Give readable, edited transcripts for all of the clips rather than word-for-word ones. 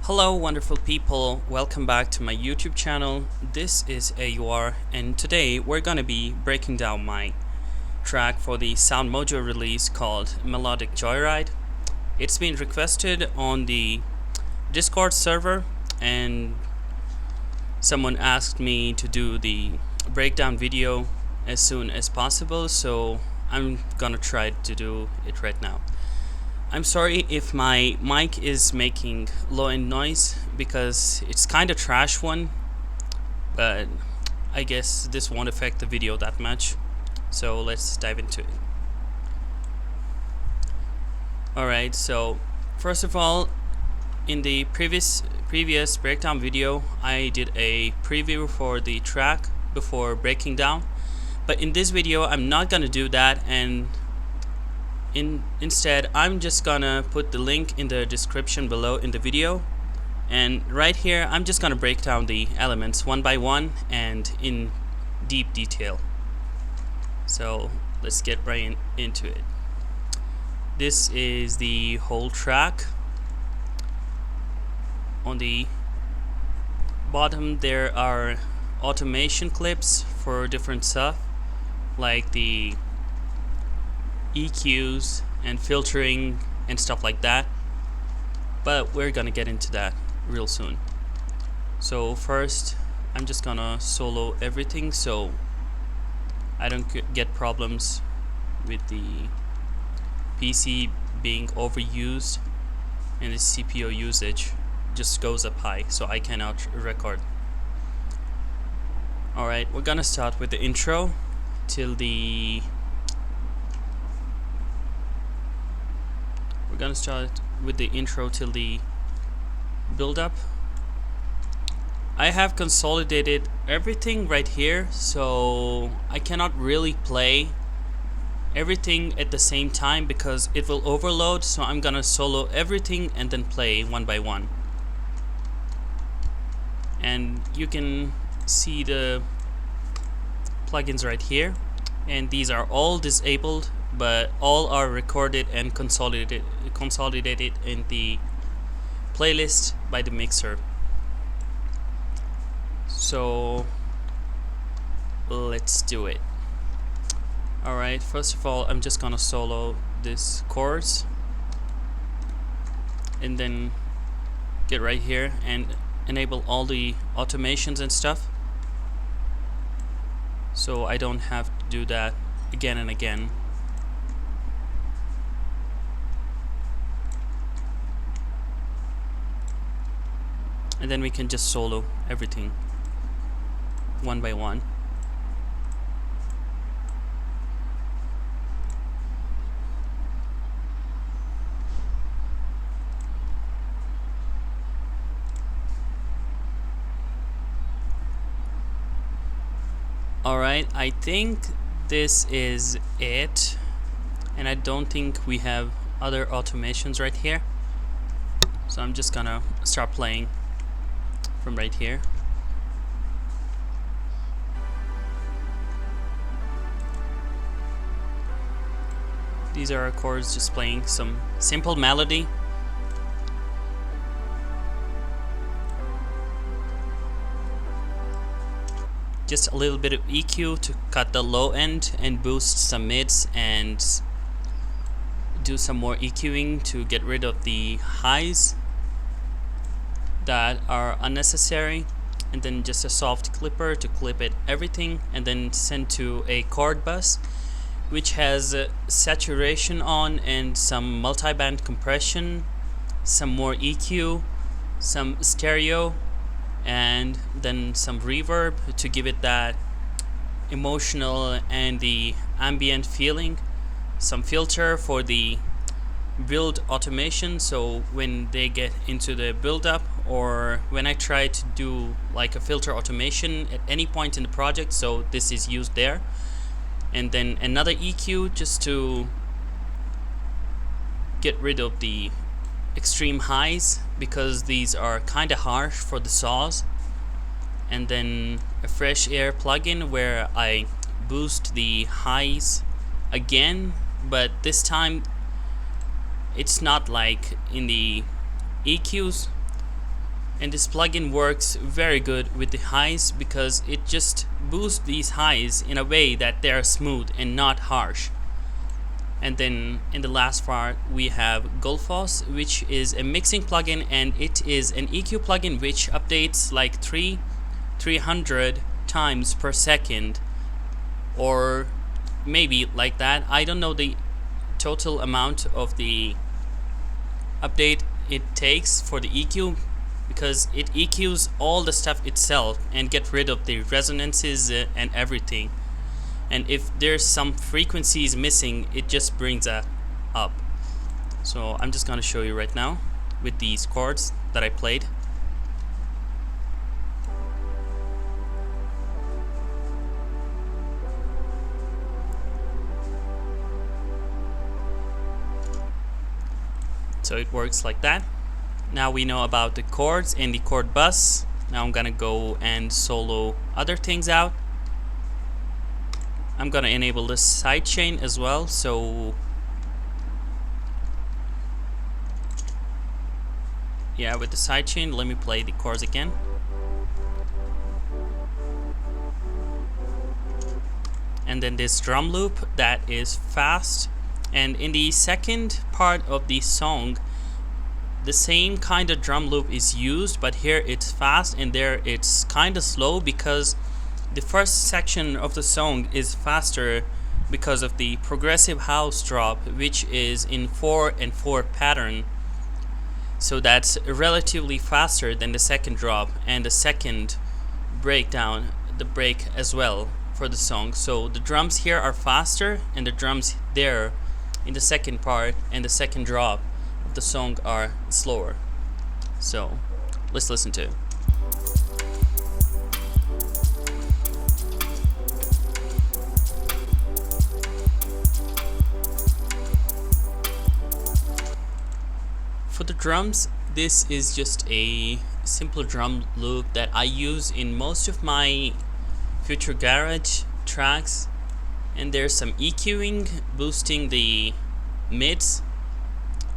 Hello wonderful people, welcome back to my YouTube channel. This is AUR and today we're gonna be breaking down my track for the Soundmojo release called Melodic Joyride. It's been requested on the Discord server and someone asked me to do the breakdown video as soon as possible, so I'm gonna try to do it right now. I'm sorry if my mic is making low-end noise because it's kind of trash one, but I guess this won't affect the video that much, so let's dive into it. Alright, so first of all, in the previous breakdown video I did a preview for the track before breaking down, but in this video I'm not gonna do that, and instead I'm just gonna put the link in the description below in the video, and right here I'm just gonna break down the elements one by one and in deep detail. So let's get right into it. This is the whole track. On the bottom there are automation clips for different stuff like the EQs and filtering and stuff like that, but we're gonna get into that real soon. So first I'm just gonna solo everything so I don't get problems with the PC being overused and the CPU usage just goes up high, so I cannot record. Alright, we're gonna start with the intro till the build up. I have consolidated everything right here, so I cannot really play everything at the same time because it will overload, so I'm gonna solo everything and then play one by one. And you can see the plugins right here, and these are all disabled, but all are recorded and consolidated in the playlist by the mixer. So let's do it. Alright, first of all I'm just gonna solo this chords and then get right here and enable all the automations and stuff, so I don't have to do that again and again. And then we can just solo everything one by one. Alright, I think this is it, and I don't think we have other automations right here, so I'm just gonna start playing from right here. These are our chords just playing some simple melody. Just a little bit of EQ to cut the low end and boost some mids, and do some more EQing to get rid of the highs that are unnecessary, and then just a soft clipper to clip it everything, and then send to a chord bus which has saturation on and some multi-band compression, some more EQ, some stereo, and then some reverb to give it that emotional and the ambient feeling, some filter for the build automation, so when they get into the build up or when I try to do like a filter automation at any point in the project, so this is used there. And then another EQ just to get rid of the extreme highs because these are kind of harsh for the saws. And then a fresh air plugin where I boost the highs again, but this time it's not like in the EQs, And this plugin works very good with the highs because it just boosts these highs in a way that they are smooth and not harsh. And then in the last part we have Gullfoss, which is a mixing plugin, and it is an EQ plugin which updates like 300 times per second, or maybe like that. I don't know the total amount of the update it takes for the EQ, because it EQs all the stuff itself and get rid of the resonances and everything. And if there's some frequencies missing, it just brings that up. So I'm just gonna show you right now with these chords that I played. So it works like that. Now we know about the chords and the chord bus. Now I'm gonna go and solo other things out. I'm gonna enable the sidechain as well. So yeah, with the sidechain, let me play the chords again. And then this drum loop that is fast. And in the second part of the song, the same kind of drum loop is used, but here it's fast and there it's kind of slow, because the first section of the song is faster because of the progressive house drop, which is in 4/4 pattern. So that's relatively faster than the second drop and the second breakdown, the break as well for the song. So the drums here are faster, and the drums there in the second part and the second drop of the song are slower. So let's listen to it. For the drums, this is just a simple drum loop that I use in most of my future garage tracks, and there's some EQing, boosting the mids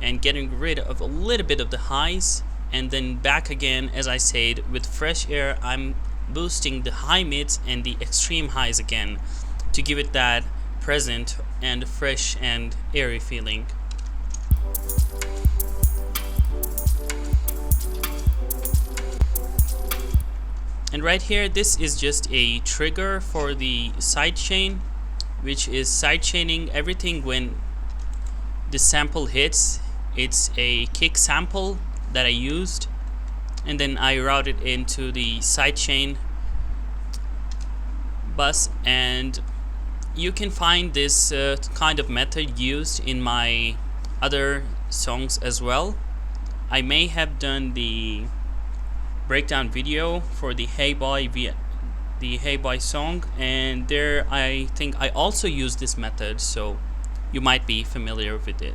and getting rid of a little bit of the highs, and then back again, as I said, with fresh air I'm boosting the high mids and the extreme highs again to give it that present and fresh and airy feeling. And right here, this is just a trigger for the sidechain, which is sidechaining everything when the sample hits. It's a kick sample that I used, and then I route it into the sidechain bus. And you can find this kind of method used in my other songs as well. I may have done the breakdown video for the Hey Boy song, and there I think I also use this method, so you might be familiar with it.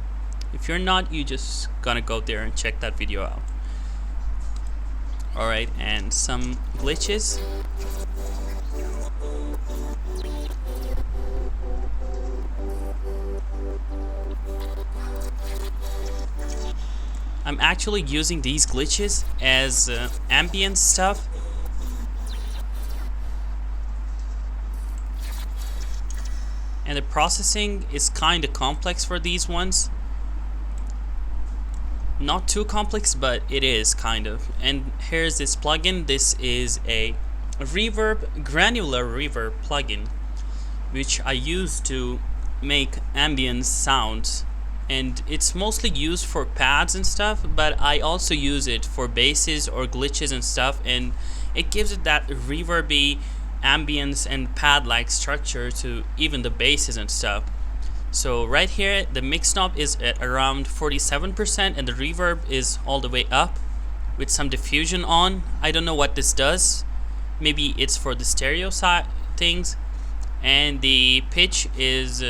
If you're not, you just gonna go there and check that video out. Alright, and some glitches. I'm actually using these glitches as ambient stuff. And the processing is kind of complex for these ones. Not too complex, but it is kind of. And here's this plugin. This is a reverb, granular reverb plugin, which I use to make ambient sounds. And it's mostly used for pads and stuff, but I also use it for basses or glitches and stuff, and it gives it that reverby ambience and pad-like structure to even the basses and stuff. So right here, the mix knob is at around 47%, and the reverb is all the way up with some diffusion on. I don't know what this does. Maybe it's for the stereo side things. And the pitch is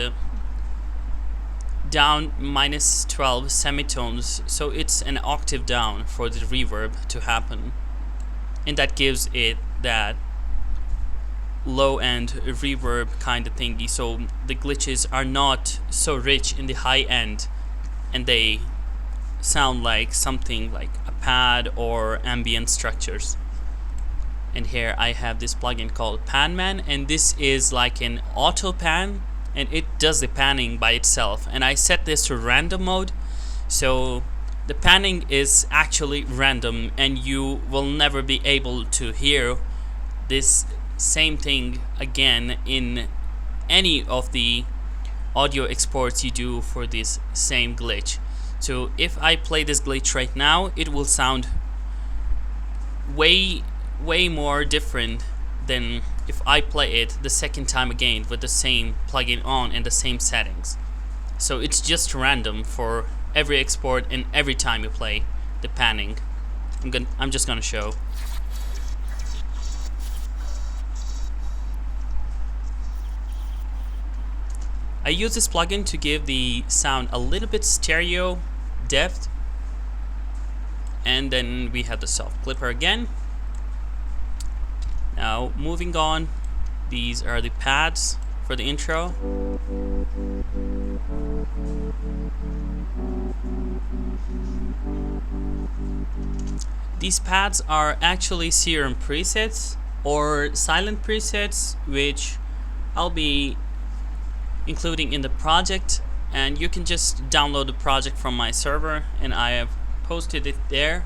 down -12 semitones, so it's an octave down for the reverb to happen, and that gives it that low end reverb kind of thingy, so the glitches are not so rich in the high end and they sound like something like a pad or ambient structures. And here I have this plugin called Panman, and this is like an auto pan, and it does the panning by itself. And I set this to random mode, so the panning is actually random, and you will never be able to hear this same thing again in any of the audio exports you do for this same glitch. So if I play this glitch right now, it will sound way more different than if I play it the second time again with the same plugin on and the same settings. So it's just random for every export and every time you play the panning. I'm just gonna show. I use this plugin to give the sound a little bit stereo depth. And then we have the soft clipper again. Now moving on, these are the pads for the intro. These pads are actually Serum presets or silent presets, which I'll be including in the project, and you can just download the project from my server, and I have posted it there.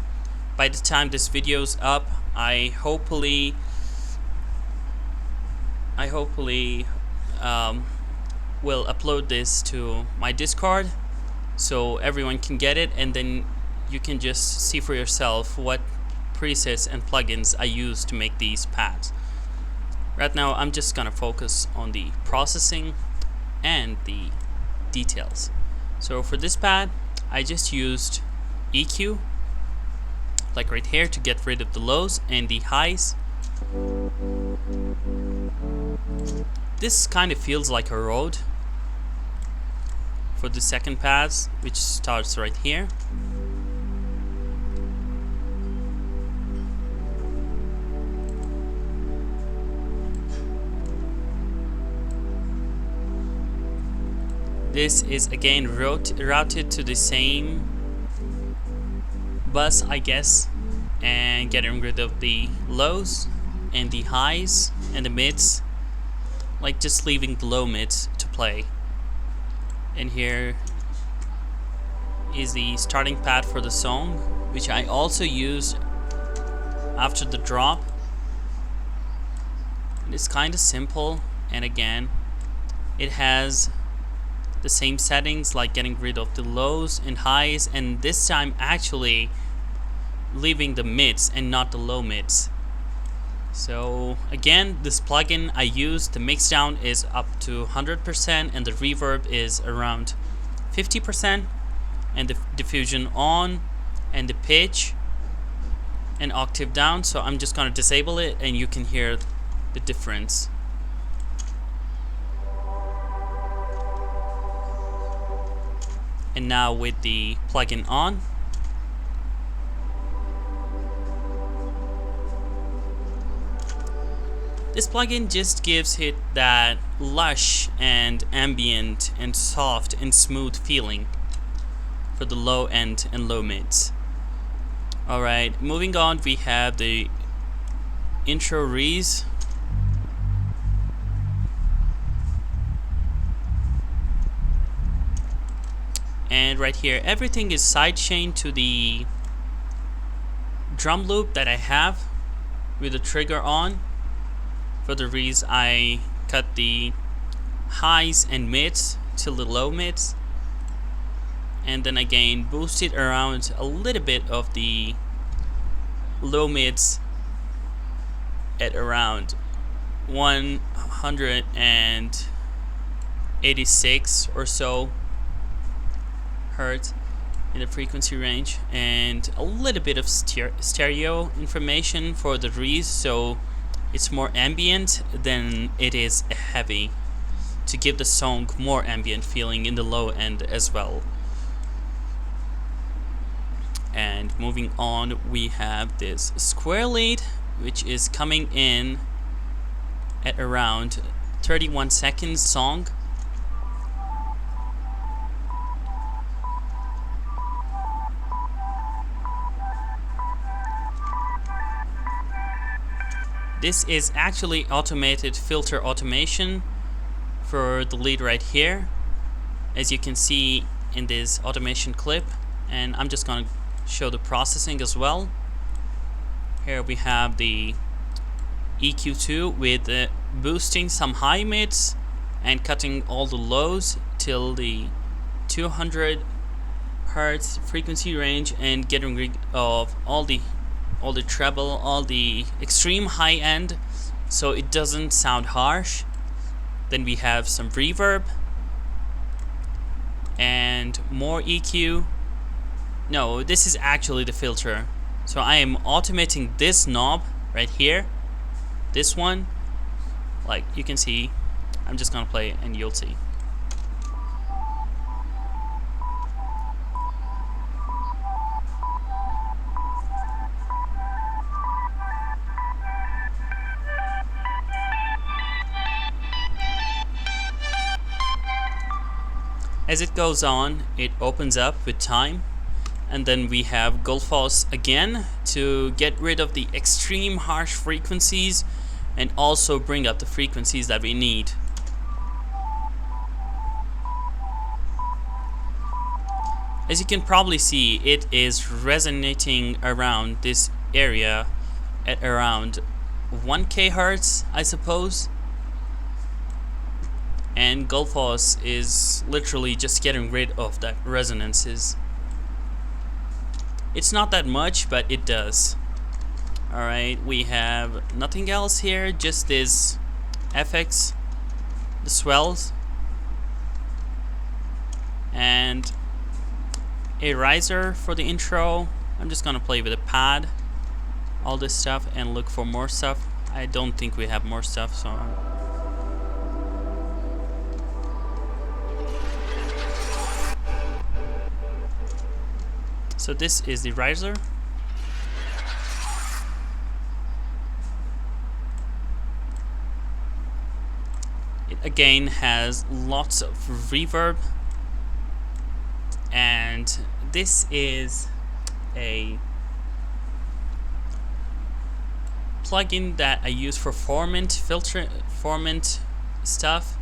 By the time this video's up, I hopefully will upload this to my Discord so everyone can get it, and then you can just see for yourself what presets and plugins I use to make these pads. Right now I'm just gonna focus on the processing and the details. So for this pad I just used EQ, like right here, to get rid of the lows and the highs. This kind of feels like a road for the second pads, which starts right here. This is again routed to the same bus, I guess, and getting rid of the lows and the highs and the mids, like just leaving the low mids to play. And here is the starting pad for the song, which I also used after the drop. It's kind of simple, and again it has the same settings, like getting rid of the lows and highs, and this time actually leaving the mids and not the low mids. So again, this plugin I use, the mix down is up to 100% and the reverb is around 50%, and the diffusion on and the pitch an octave down. So I'm just gonna disable it and you can hear the difference. And now with the plugin on, this plugin just gives it that lush and ambient and soft and smooth feeling for the low end and low mids. Alright, moving on, we have the intro rees. And right here, everything is sidechained to the drum loop that I have with the trigger on. For the rees, I cut the highs and mids to the low mids, and then again boosted around a little bit of the low mids at around 186 or so hertz in the frequency range, and a little bit of stereo information for the rees, so it's more ambient than it is heavy, to give the song more ambient feeling in the low end as well. And moving on, we have this square lead, which is coming in at around 31 seconds song. This is actually automated filter automation for the lead right here, as you can see in this automation clip, and I'm just going to show the processing as well. Here we have the EQ2 with boosting some high mids and cutting all the lows till the 200 hertz frequency range, and getting rid of all the treble, all the extreme high end, so it doesn't sound harsh. Then we have some reverb and more EQ. No, this is actually the filter. So I am automating this knob right here, this one. Like you can see, I'm just gonna play it and you'll see. As it goes on, it opens up with time, and then we have Gullfoss again to get rid of the extreme harsh frequencies and also bring up the frequencies that we need. As you can probably see, it is resonating around this area at around 1k hertz, I suppose. And Gullfoss is literally just getting rid of that resonances. It's not that much, but it does. Alright, we have nothing else here, just this FX, the swells, and a riser for the intro. I'm just gonna play with a pad, all this stuff, and look for more stuff. I don't think we have more stuff, so this is the riser. It again has lots of reverb, and this is a plugin that I use for formant stuff,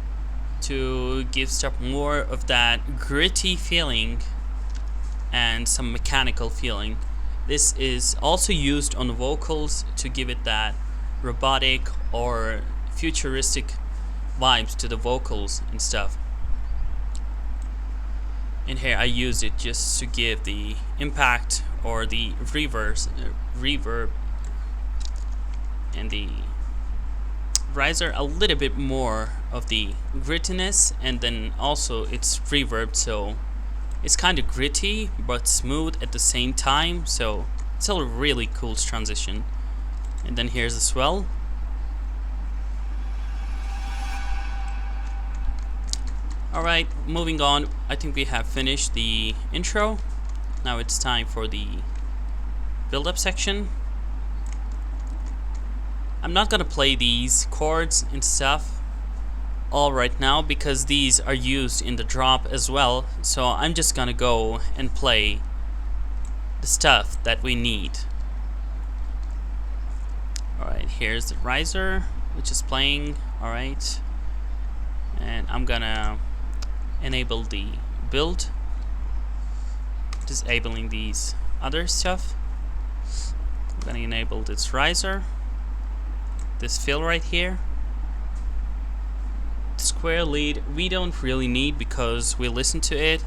to give stuff more of that gritty feeling and some mechanical feeling. This is also used on vocals to give it that robotic or futuristic vibes to the vocals and stuff. And here I use it just to give the impact or the reverb and the riser a little bit more of the grittiness, and then also it's reverb, so it's kind of gritty but smooth at the same time, so it's a really cool transition. And then here's the swell. Alright, moving on. I think we have finished the intro. Now it's time for the build-up section. I'm not gonna play these chords and stuff all right now because these are used in the drop as well, so I'm just gonna go and play the stuff that we need. Alright, here's the riser which is playing. Alright, and I'm gonna enable the build, disabling these other stuff. I'm gonna enable this riser, this fill right here. The square lead we don't really need because we listen to it,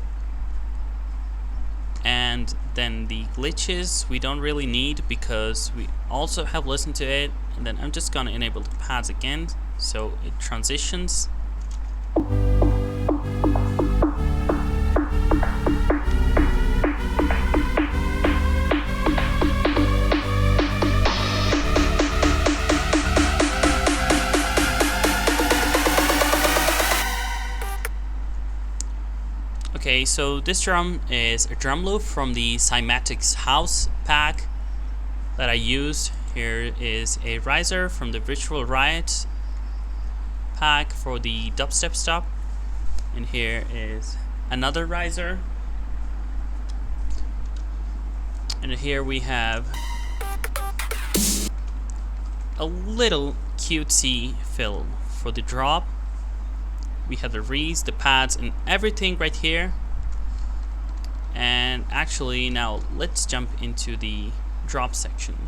and then the glitches we don't really need because we also have listened to it. And then I'm just gonna enable the pads again so it transitions. Okay, so this drum is a drum loop from the Cymatics House pack that I used. Here is a riser from the Virtual Riot pack for the dubstep stuff. And here is another riser. And here we have a little cutesy fill for the drop. We have the reeds, the pads, and everything right here. And actually now let's jump into the drop section.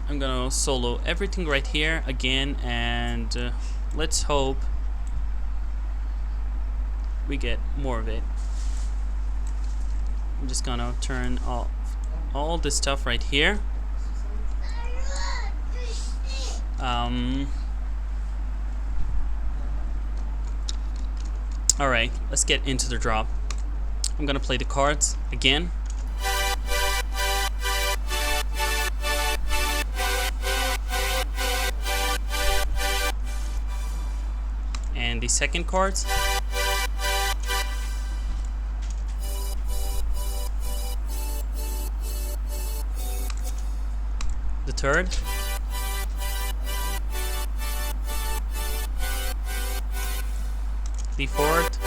I'm gonna solo everything right here again, and let's hope we get more of it. I'm just gonna turn off all this stuff right here. Alright, let's get into the drop. I'm gonna play the chords again. And the second chords. The third. The fourth.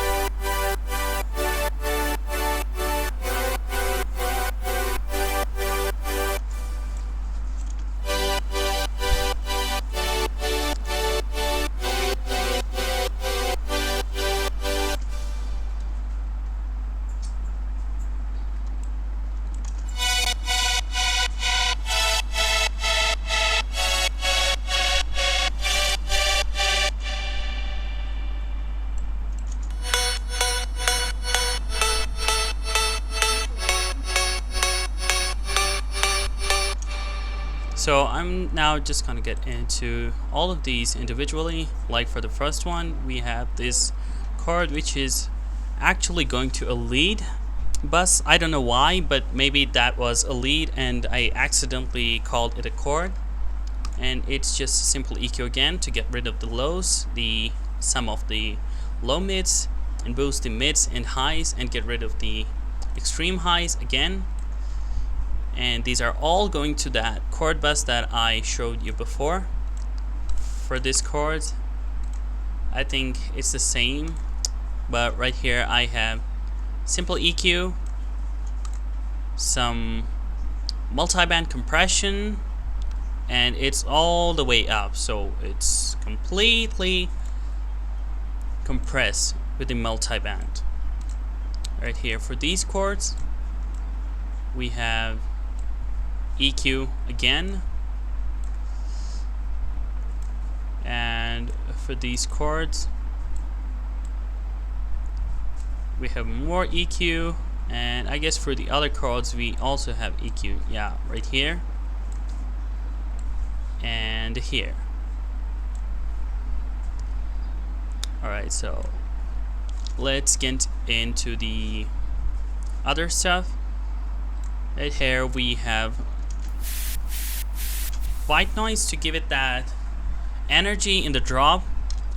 So I'm now just gonna get into all of these individually. Like for the first one, we have this chord which is actually going to a lead bus. I don't know why, but maybe that was a lead and I accidentally called it a chord. And it's just a simple EQ again to get rid of the lows, the sum of the low mids, and boost the mids and highs and get rid of the extreme highs again. And these are all going to that chord bus that I showed you before. For this chord, I think it's the same, but right here I have simple EQ, some multi-band compression, and it's all the way up, so it's completely compressed with the multi-band. Right here for these chords, we have EQ again, and for these chords we have more EQ, and I guess for the other chords we also have EQ. Yeah, right here and here. Alright, so let's get into the other stuff. Right here we have white noise to give it that energy in the drop,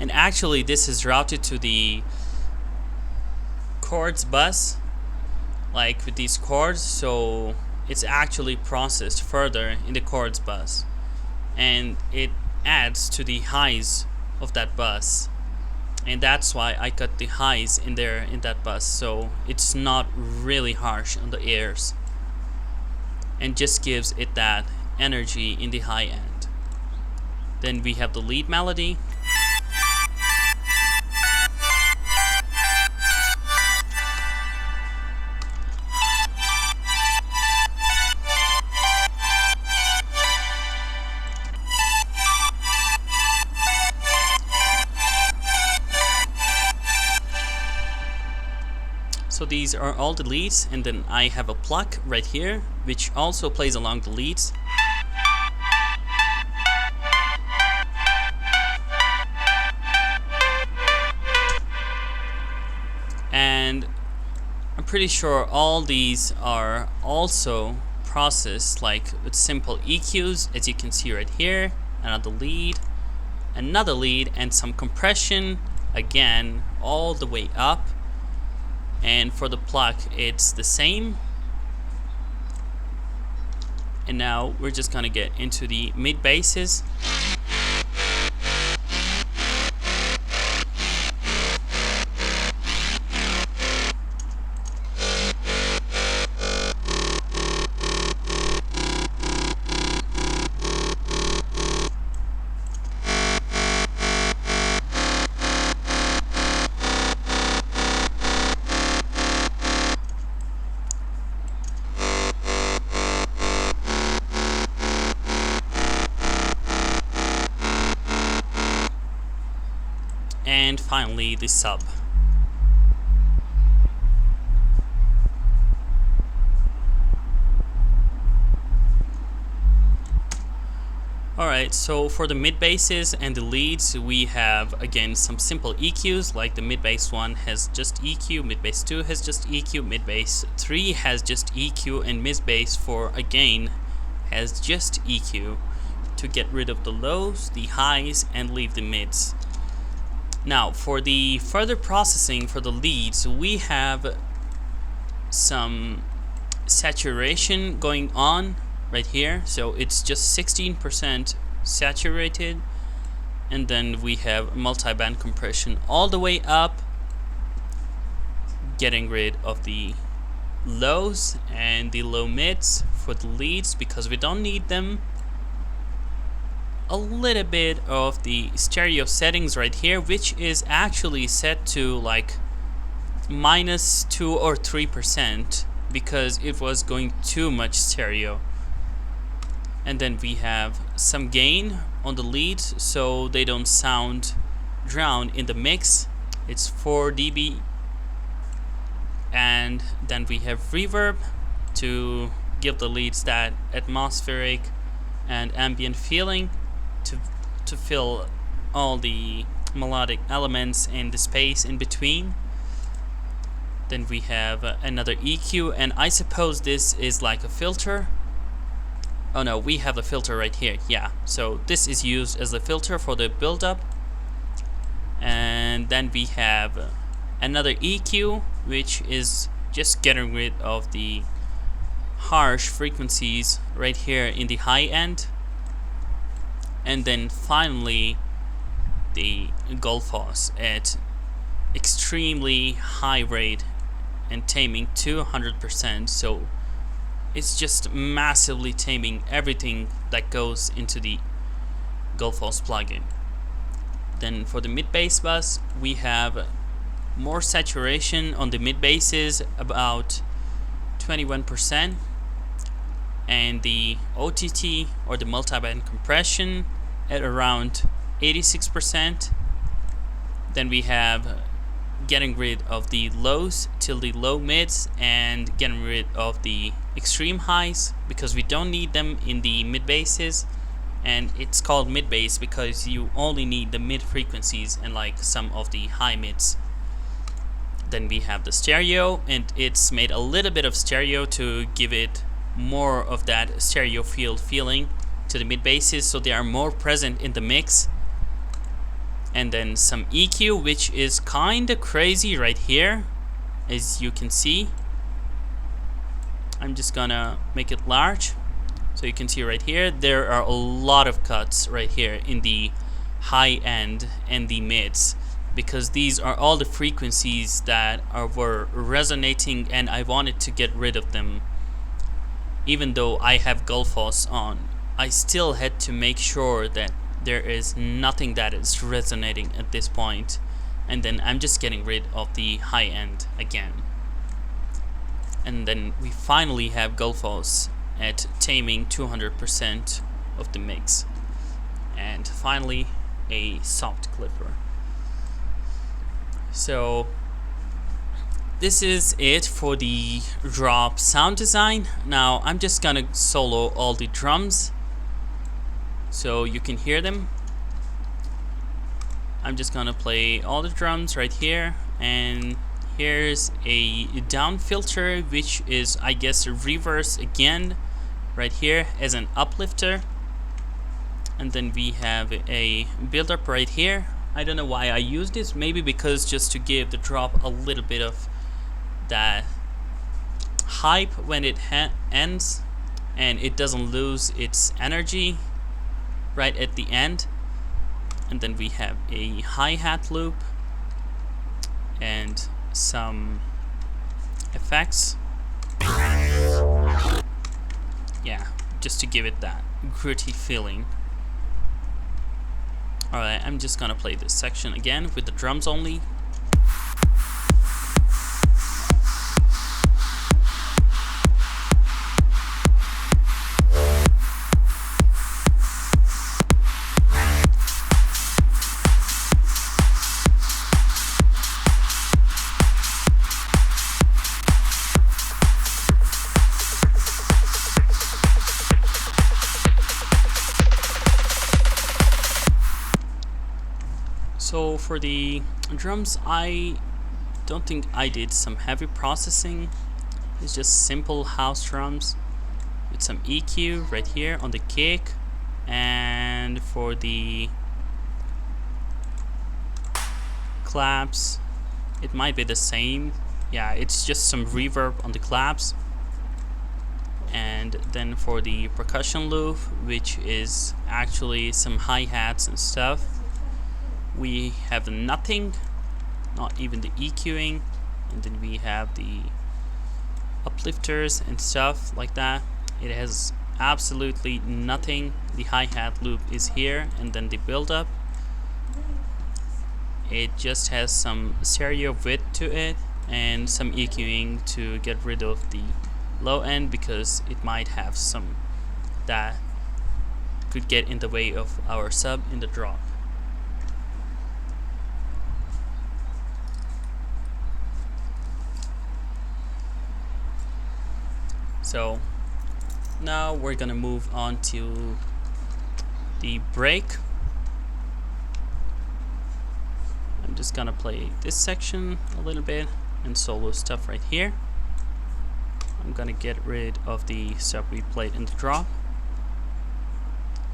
and actually this is routed to the chords bus, like with these chords, so it's actually processed further in the chords bus, and it adds to the highs of that bus, and that's why I got the highs in there in that bus, so it's not really harsh on the ears and just gives it that energy in the high end. Then we have the lead melody. So these are all the leads, and then I have a pluck right here which also plays along the leads. And I'm pretty sure all these are also processed like with simple EQs, as you can see right here. Another lead, and some compression again all the way up. And for the pluck it's the same. And now we're just gonna get into the mid basses. and finally the sub. Alright, so for the mid basses and the leads, we have again some simple EQs, like the mid bass 1 has just EQ, mid bass 2 has just EQ, mid bass 3 has just EQ, and mid bass 4 again has just EQ to get rid of the lows, the highs, and leave the mids. Now for the further processing for the leads, we have some saturation going on right here, so it's just 16% saturated, and then we have multi-band compression all the way up, getting rid of the lows and the low mids for the leads because we don't need them. A little bit of the stereo settings right here, which is actually set to like -2 or 3% because it was going too much stereo. And then we have some gain on the leads so they don't sound drowned in the mix. It's 4 dB. And then we have reverb to give the leads that atmospheric and ambient feeling to fill all the melodic elements and the space in between. Then we have another EQ, and I suppose this is like a filter. Oh no, we have a filter right here, yeah. So this is used as a filter for the build-up. And then we have another EQ, which is just getting rid of the harsh frequencies right here in the high end. And then finally the Gullfoss at extremely high rate and taming 200%, so it's just massively taming everything that goes into the Gullfoss plugin. Then for the mid bass bus, we have more saturation on the mid basses, about 21%, and the OTT or the multi-band compression at around 86%. Then we have getting rid of the lows till the low mids and getting rid of the extreme highs because we don't need them in the mid basses, and it's called mid bass because you only need the mid frequencies and like some of the high mids. Then we have the stereo, and it's made a little bit of stereo to give it more of that stereo field feeling to the mid basses so they are more present in the mix. And then some EQ, which is kinda crazy right here, as you can see. I'm just gonna make it large so you can see right here there are a lot of cuts right here in the high end and the mids, because these are all the frequencies that were resonating and I wanted to get rid of them. Even though I have Gullfoss on, I still had to make sure that there is nothing that is resonating at this point, and then I'm just getting rid of the high end again. And then we finally have Gullfoss at taming 200% of the mix, and finally a soft clipper. So this is it for the drop sound design. Now I'm just gonna solo all the drums so you can hear them. I'm just gonna play all the drums right here, and here's a down filter, which is I guess a reverse again right here as an uplifter. And then we have a build up right here. I don't know why I use this, maybe because just to give the drop a little bit of that hype when it ends and it doesn't lose its energy right at the end. And then we have a hi-hat loop and some effects, yeah, just to give it that gritty feeling. Alright, I'm just gonna play this section again with the drums only. So for the drums, I don't think I did some heavy processing. It's just simple house drums with some EQ right here on the kick, and for the claps it might be the same. Yeah, it's just some reverb on the claps. And then for the percussion loop, which is actually some hi-hats and stuff, we have nothing, not even the EQing. And then we have the uplifters and stuff like that. It has absolutely nothing. The hi-hat loop is here, and then the build-up, it just has some stereo width to it and some EQing to get rid of the low end, because it might have some that could get in the way of our sub in the drop. So now we're gonna move on to the break. I'm just gonna play this section a little bit and solo stuff right here. I'm gonna get rid of the stuff we played in the drop,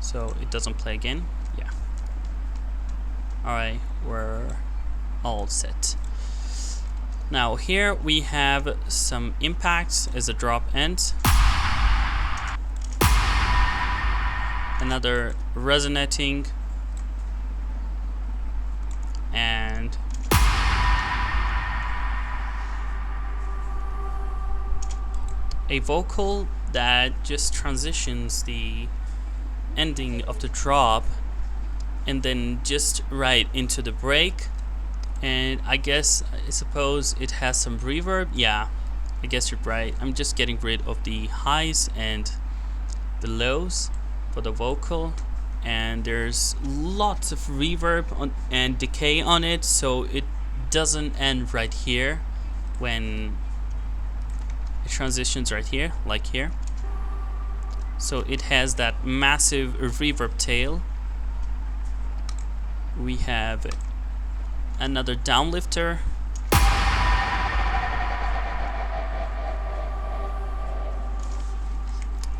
so it doesn't play again. Yeah. Alright, we're all set. Now here we have some impacts as a drop ends. Another resonating, and a vocal that just transitions the ending of the drop and then just right into the break. And I suppose it has some reverb. Yeah, I guess you're right. I'm just getting rid of the highs and the lows for the vocal, and there's lots of reverb and decay on it, so it doesn't end right here when it transitions right here, like here. So it has that massive reverb tail. We have another downlifter,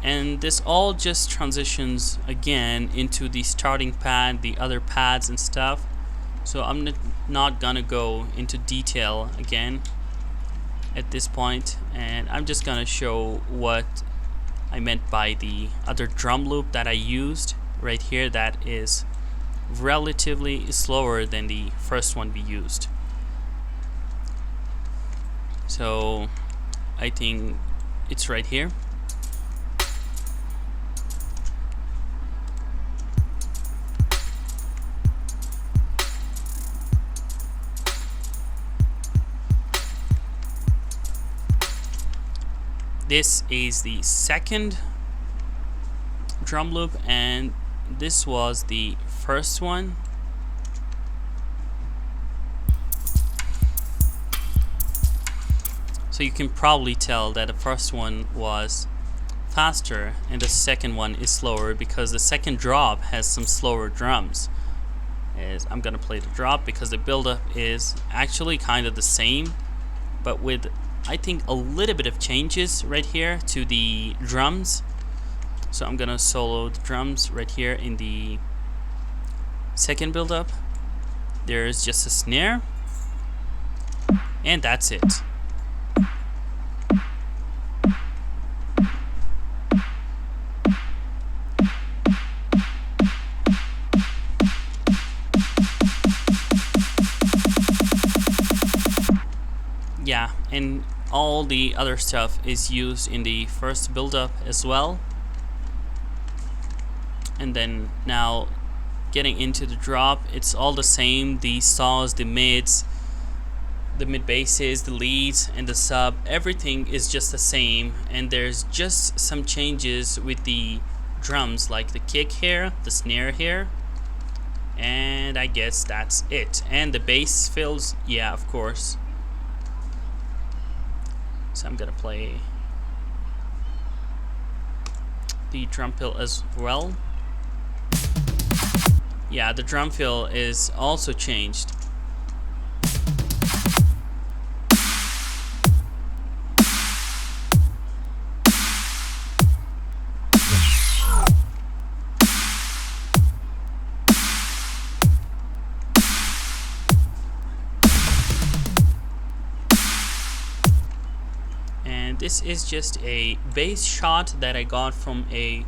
and this all just transitions again into the starting pad, the other pads and stuff. So I'm not gonna go into detail again at this point, and I'm just gonna show what I meant by the other drum loop that I used right here, that is relatively slower than the first one we used. So I think it's right here. This is the second drum loop, and this was the first one. So you can probably tell that the first one was faster and the second one is slower, because the second drop has some slower drums. I'm gonna play the drop because the build-up is actually kind of the same, but with, I think, a little bit of changes right here to the drums. So I'm gonna solo the drums right here in the second build-up. There's just a snare, and that's it. Yeah, and all the other stuff is used in the first build-up as well. And then now getting into the drop, it's all the same. The saws, the mids, the mid basses, the leads, and the sub, everything is just the same. And there's just some changes with the drums, like the kick here, the snare here, and I guess that's it. And the bass fills, yeah, of course. So I'm gonna play the drum fill as well. Yeah, the drum fill is also changed. And this is just a bass shot that I got from a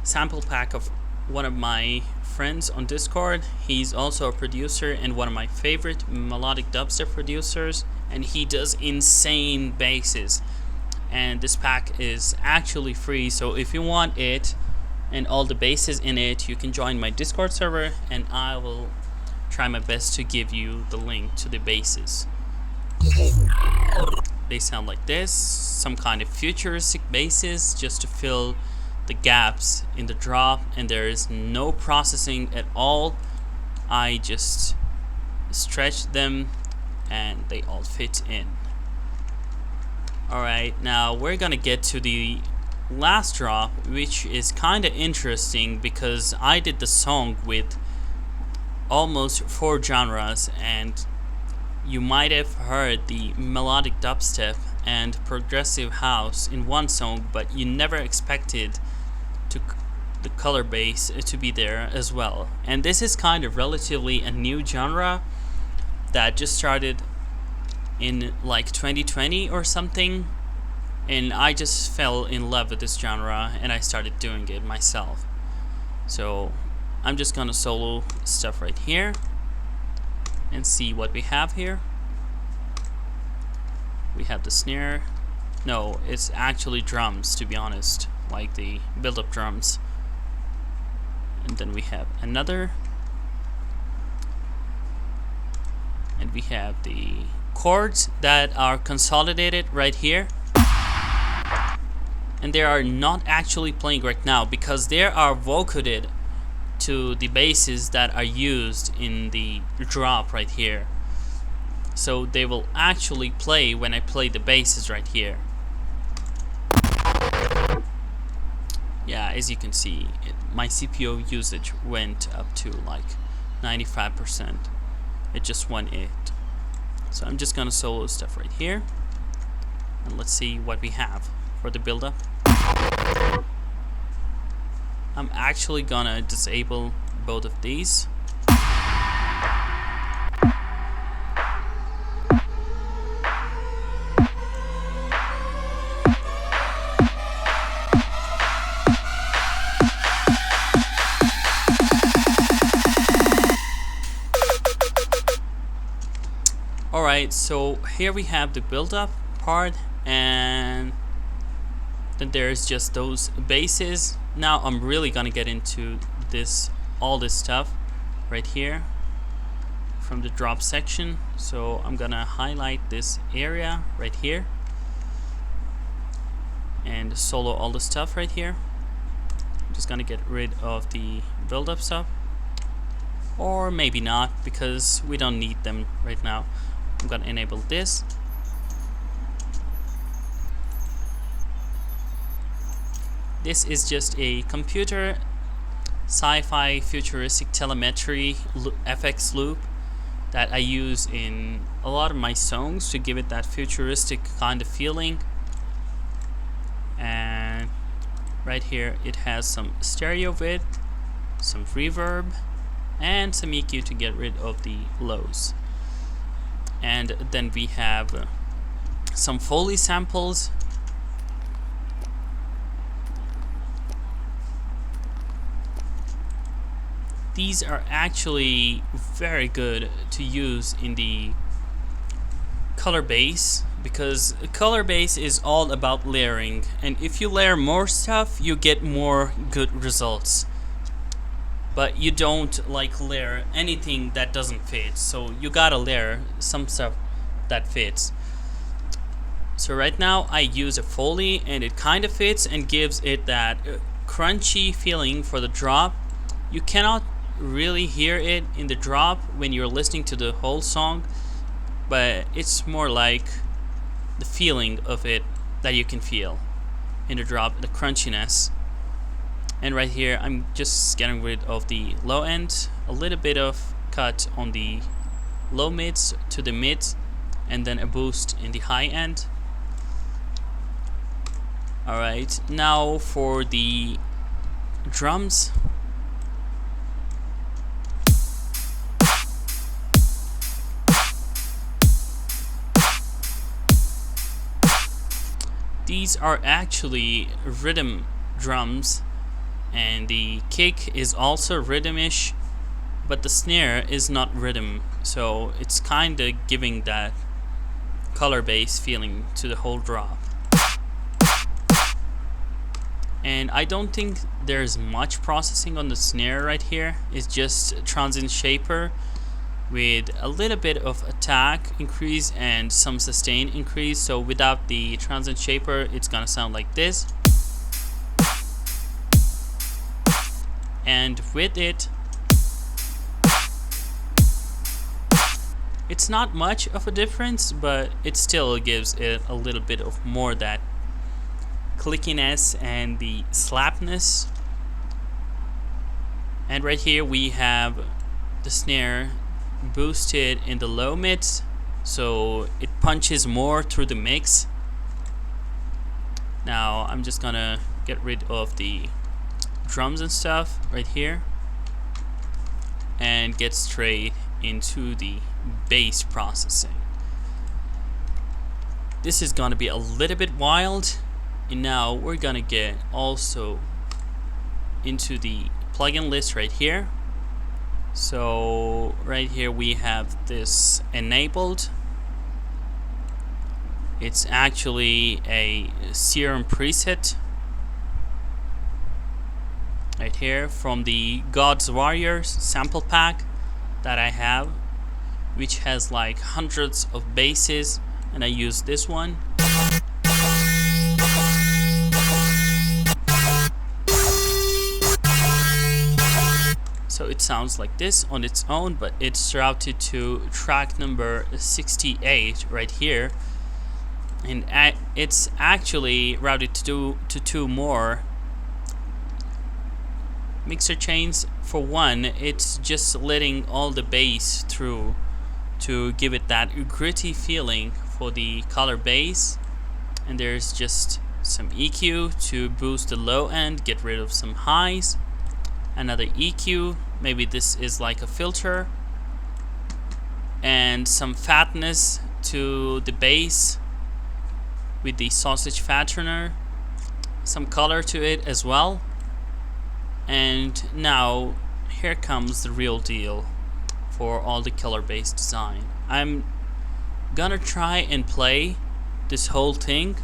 sample pack of one of my friends on Discord. He's also a producer and one of my favorite melodic dubstep producers, and he does insane basses. And this pack is actually free, so if you want it and all the basses in it, you can join my Discord server and I will try my best to give you the link to the basses. They sound like this, some kind of futuristic basses just to fill the gaps in the drop, and there is no processing at all. I just stretched them and they all fit in. Alright, now we're gonna get to the last drop, which is kinda interesting because I did the song with almost 4 genres, and you might have heard the melodic dubstep and progressive house in one song, but you never expected the color bass to be there as well. And this is kind of relatively a new genre that just started in like 2020 or something, and I just fell in love with this genre and I started doing it myself. So I'm just gonna solo stuff right here and see what we have here. We have the snare. No, it's actually drums, to be honest, like the build-up drums. And then we have another, and we have the chords that are consolidated right here, and they are not actually playing right now because they are vocoded to the basses that are used in the drop right here. So they will actually play when I play the basses right here. Yeah, as you can see, my CPU usage went up to like 95%. It just went 8. So I'm just gonna solo stuff right here, and let's see what we have for the build-up. I'm actually gonna disable both of these. Alright, so here we have the build-up part, and then there's just those basses. Now I'm really gonna get into all this stuff right here from the drop section. So I'm gonna highlight this area right here and solo all the stuff right here. I'm just gonna get rid of the build-up stuff, or maybe not, because we don't need them right now. I'm gonna enable this. This is just a computer sci-fi futuristic telemetry FX loop that I use in a lot of my songs to give it that futuristic kind of feeling. And right here it has some stereo width, some reverb, and some EQ to get rid of the lows. And then we have some Foley samples. These are actually very good to use in the color bass, because color bass is all about layering, and if you layer more stuff you get more good results, but you don't like layer anything that doesn't fit, so you gotta layer some stuff that fits. So right now I use a Foley and it kind of fits and gives it that crunchy feeling for the drop. You cannot really hear it in the drop when you're listening to the whole song, but it's more like the feeling of it that you can feel in the drop, the crunchiness. And right here I'm just getting rid of the low end, a little bit of cut on the low mids to the mids, and then a boost in the high end. Alright, now for the drums. These are actually rhythm drums, and the kick is also rhythmish, but the snare is not rhythm, so it's kinda giving that color bass feeling to the whole drop. And I don't think there's much processing on the snare right here. It's just transient shaper with a little bit of attack increase and some sustain increase. So without the transient shaper, it's gonna sound like this. And with it, it's not much of a difference, but it still gives it a little bit of more that clickiness and the slapness. And right here we have the snare boosted in the low mids, so it punches more through the mix. Now I'm just gonna get rid of the drums and stuff right here and get straight into the bass processing. This is gonna be a little bit wild, and now we're gonna get also into the plugin list right here. So right here we have this enabled. It's actually a Serum preset right here from the God's Warriors sample pack that I have, which has like hundreds of basses, and I use this one. So it sounds like this on its own, but it's routed to track number 68 right here, and it's actually routed to two more mixer chains. For one, it's just letting all the bass through to give it that gritty feeling for the color bass, and there's just some EQ to boost the low end, get rid of some highs, another EQ, maybe this is like a filter, and some fatness to the bass with the sausage fattener, some color to it as well. And now here comes the real deal for all the color bass design. I'm gonna try and play this whole thing,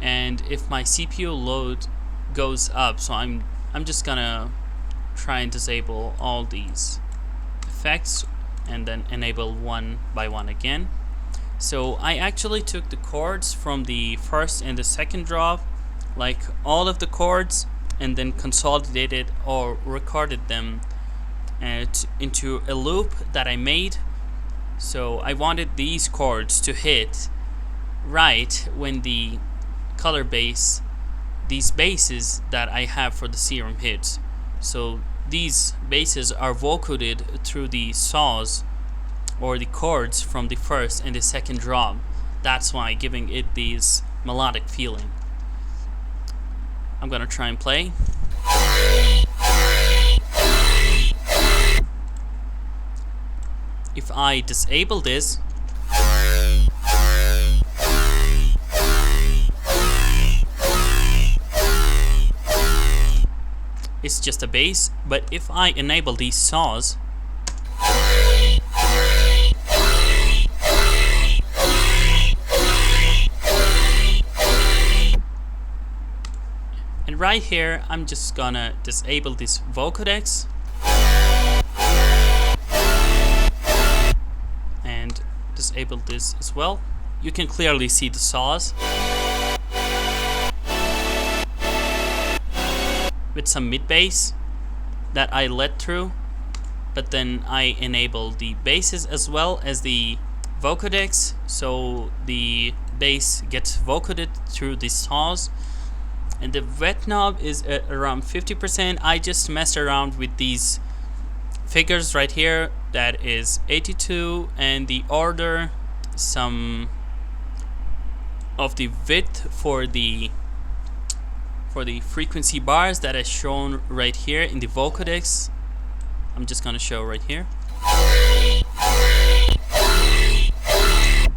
and if my CPU load goes up, so I'm just gonna try and disable all these effects and then enable one by one again. So I actually took the chords from the first and the second drop, like all of the chords, and then consolidated or recorded them into a loop that I made. So I wanted these chords to hit right when the color bass, these basses that I have for the Serum hits. So these basses are vocoded through the saws or the chords from the first and the second drop. That's why giving it this melodic feeling. I'm gonna try and play. If I disable this, it's just a bass, but if I enable these saws, and right here I'm just gonna disable this vocodex and disable this as well. You can clearly see the saws with some mid bass that I let through, but then I enable the basses as well as the vocodex, so the bass gets vocoded through the saws, and the wet knob is at around 50%. I just messed around with these figures right here. That is 82, and the order, some of the width for the frequency bars that is shown right here in the vocodex. I'm just gonna show right here,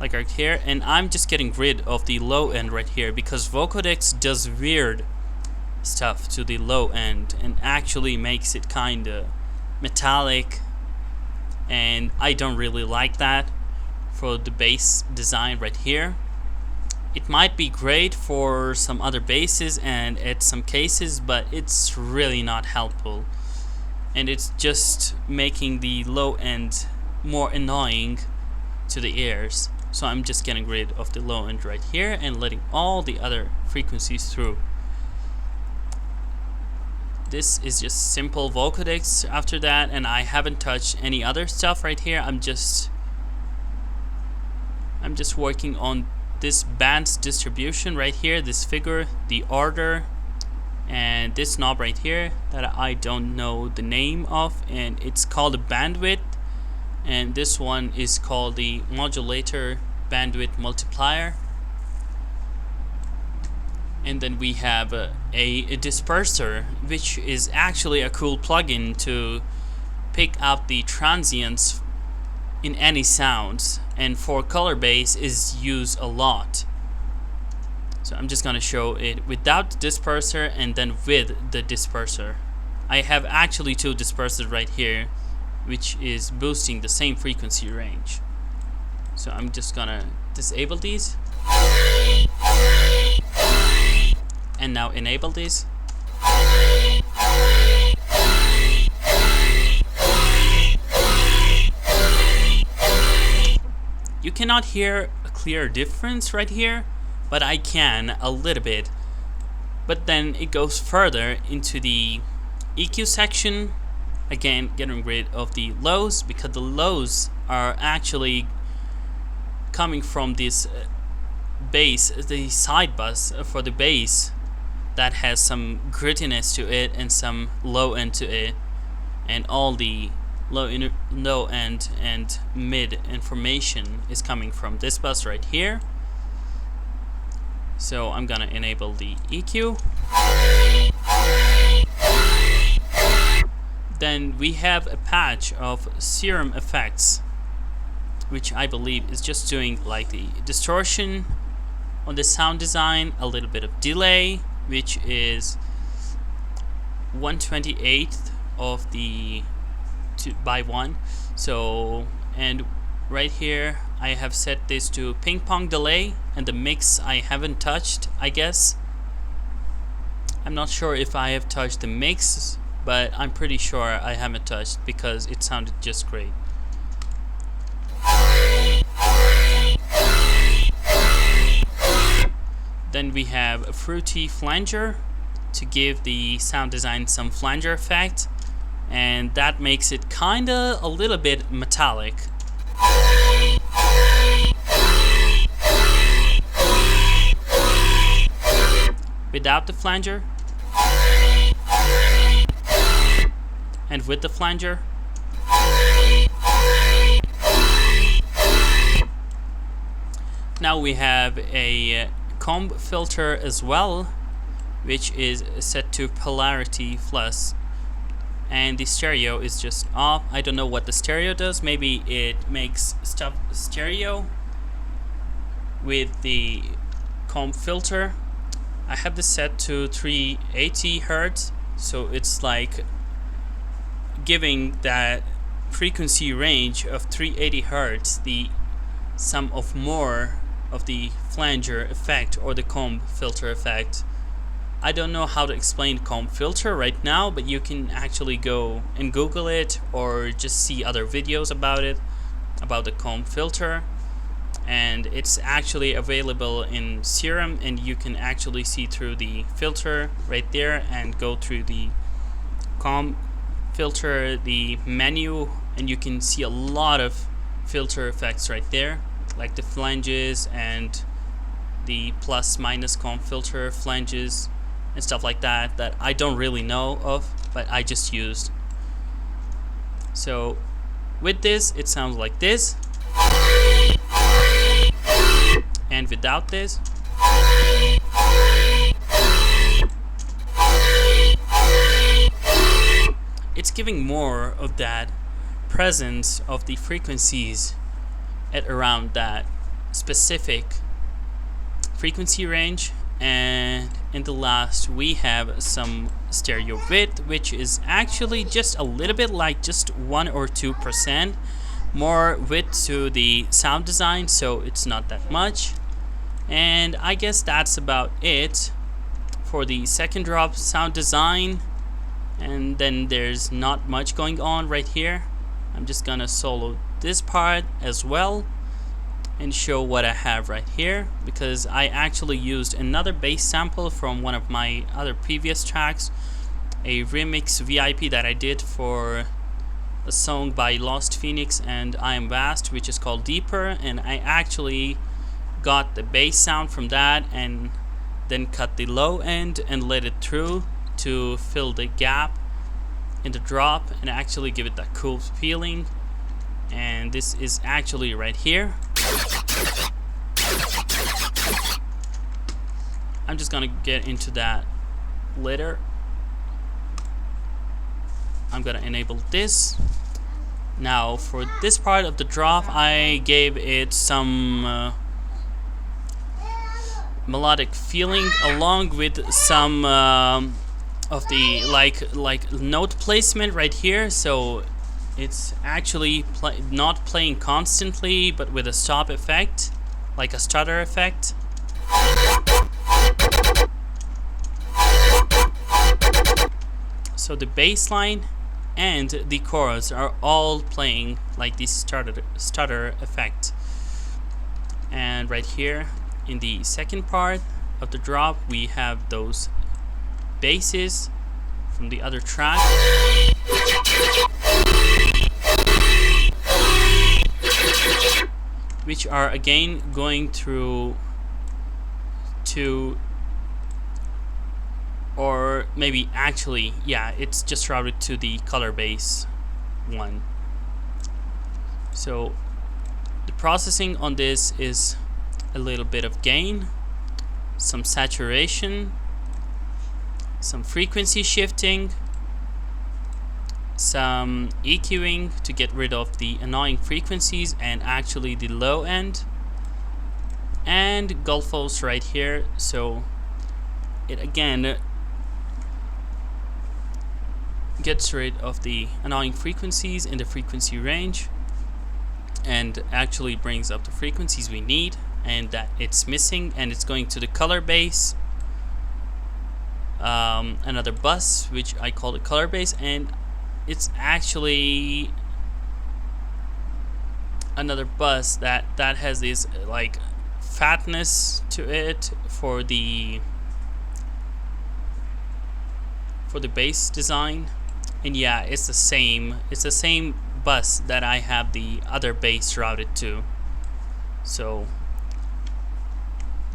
like right here, and I'm just getting rid of the low end right here because vocodex does weird stuff to the low end and actually makes it kinda metallic, and I don't really like that for the bass design right here. It might be great for some other basses and at some cases, but it's really not helpful, and it's just making the low end more annoying to the ears. So I'm just getting rid of the low end right here and letting all the other frequencies through. This is just simple vocodex after that, and I haven't touched any other stuff right here. I'm just working on this band's distribution right here, this figure, the order, and this knob right here that I don't know the name of, and it's called a bandwidth, and this one is called the modulator bandwidth multiplier. And then we have a disperser, which is actually a cool plugin to pick out the transients in any sounds, and for color bass is used a lot. So I'm just gonna show it without the disperser and then with the disperser. I have actually two dispersers right here, which is boosting the same frequency range. So I'm just gonna disable these and now enable these. You cannot hear a clear difference right here, but I can a little bit. But then it goes further into the EQ section, again getting rid of the lows, because the lows are actually coming from this bass, the side bus for the bass that has some grittiness to it and some low end to it, and all the low end and mid information is coming from this bus right here. So I'm gonna enable the EQ. Then we have a patch of serum effects, which I believe is just doing like the distortion on the sound design, a little bit of delay, which is 1/28th of the 2/1. So, and right here I have set this to ping pong delay, and the mix I haven't touched, I guess. I'm not sure if I have touched the mix, but I'm pretty sure I haven't touched because it sounded just great. Then we have a fruity flanger to give the sound design some flanger effect, and that makes it kinda a little bit metallic. Without the flanger and with the flanger. Now we have a comb filter as well, which is set to polarity plus, and the stereo is just off. I don't know what the stereo does. Maybe it makes stuff stereo with the comb filter. I have this set to 380 Hertz, so it's like giving that frequency range of 380 Hertz the sum of more of the flanger effect or the comb filter effect. I don't know how to explain comb filter right now, but you can actually go and Google it or just see other videos about it, about the comb filter. And it's actually available in Serum, and you can actually see through the filter right there and go through the comb filter, the menu, and you can see a lot of filter effects right there, like the flanges and the plus minus comb filter flanges and stuff like that that I don't really know of, but I just used. So with this, it sounds like this, and without this, it's giving more of that presence of the frequencies at around that specific frequency range. And in the last, we have some stereo width, which is actually just a little bit like just 1 or 2% more width to the sound design, so it's not that much. And I guess that's about it for the second drop sound design. And then there's not much going on right here. I'm just gonna solo this part as well and show what I have right here, because I actually used another bass sample from one of my other previous tracks, a remix VIP that I did for a song by Lost Phoenix and I Am Vast, which is called Deeper, and I actually got the bass sound from that and then cut the low end and let it through to fill the gap in the drop and actually give it that cool feeling. And this is actually right here. I'm just gonna get into that later. I'm gonna enable this. Now for this part of the drop, I gave it some melodic feeling along with some of the like note placement right here. So it's actually not playing constantly, but with a stop effect, like a stutter effect. So the bass line and the chorus are all playing like this stutter effect. And right here in the second part of the drop, we have those basses from the other track, which are again going through to, or maybe actually, yeah, it's just routed to the color bass one. So the processing on this is a little bit of gain, some saturation, some frequency shifting, some EQing to get rid of the annoying frequencies and actually the low end, and gulfos right here. So it again gets rid of the annoying frequencies in the frequency range and actually brings up the frequencies we need and that it's missing, and it's going to the color bass, another bus which I call the color bass, and it's actually another bus that has this like fatness to it for the bass design. And yeah, it's the same bus that I have the other bass routed to. So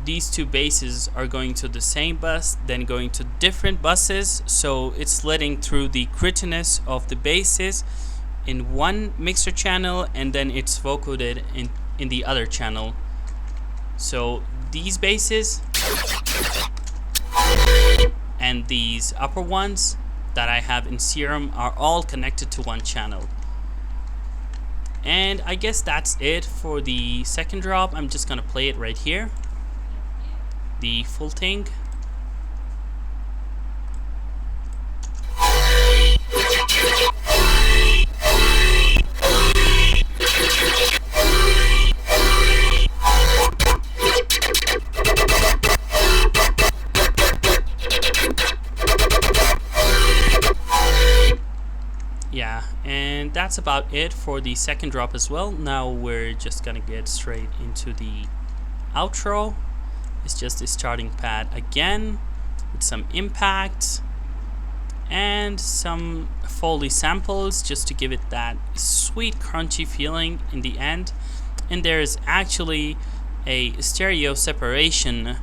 these two basses are going to the same bus, then going to different buses, so it's letting through the grittiness of the basses in one mixer channel, and then it's vocoded in the other channel. So these basses and these upper ones that I have in Serum are all connected to one channel. And I guess that's it for the second drop. I'm just gonna play it right here, the full thing. Yeah, and that's about it for the second drop as well. Now we're just gonna get straight into the outro. It's just the starting pad again with some impact and some Foley samples just to give it that sweet crunchy feeling in the end. And there's actually a stereo separation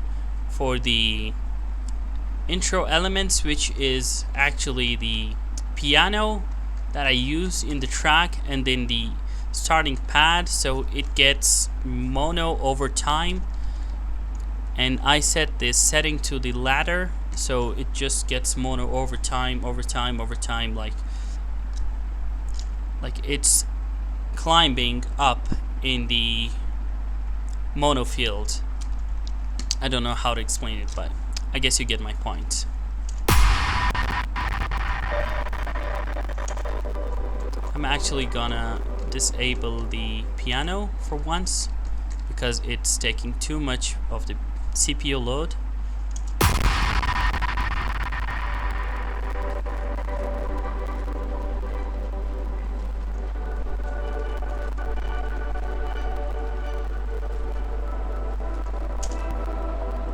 for the intro elements, which is actually the piano that I use in the track, and then the starting pad, so it gets mono over time. And I set this setting to the ladder, so it just gets mono over time, like it's climbing up in the mono field. I don't know how to explain it, but I guess you get my point. I'm actually gonna disable the piano for once because it's taking too much of the CPU load.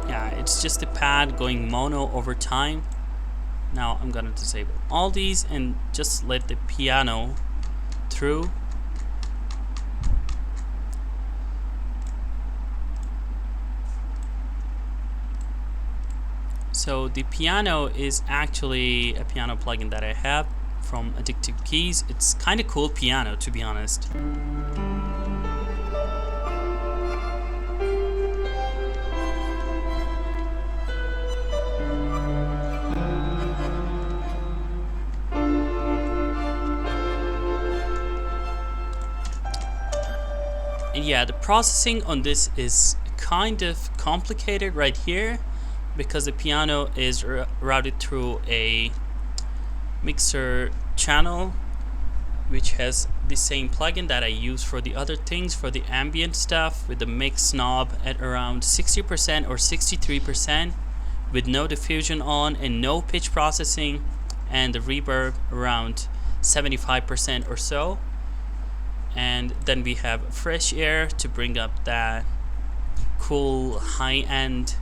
Yeah, it's just the pad going mono over time. Now I'm gonna disable all these and just let the piano through. So the piano is actually a piano plugin that I have from Addictive Keys. It's kind of cool piano, to be honest. And yeah, the processing on this is kind of complicated right here, because the piano is routed through a mixer channel which has the same plugin that I use for the other things, for the ambient stuff, with the mix knob at around 60% or 63%, with no diffusion on and no pitch processing, and the reverb around 75% or so. And then we have fresh air to bring up that cool high-end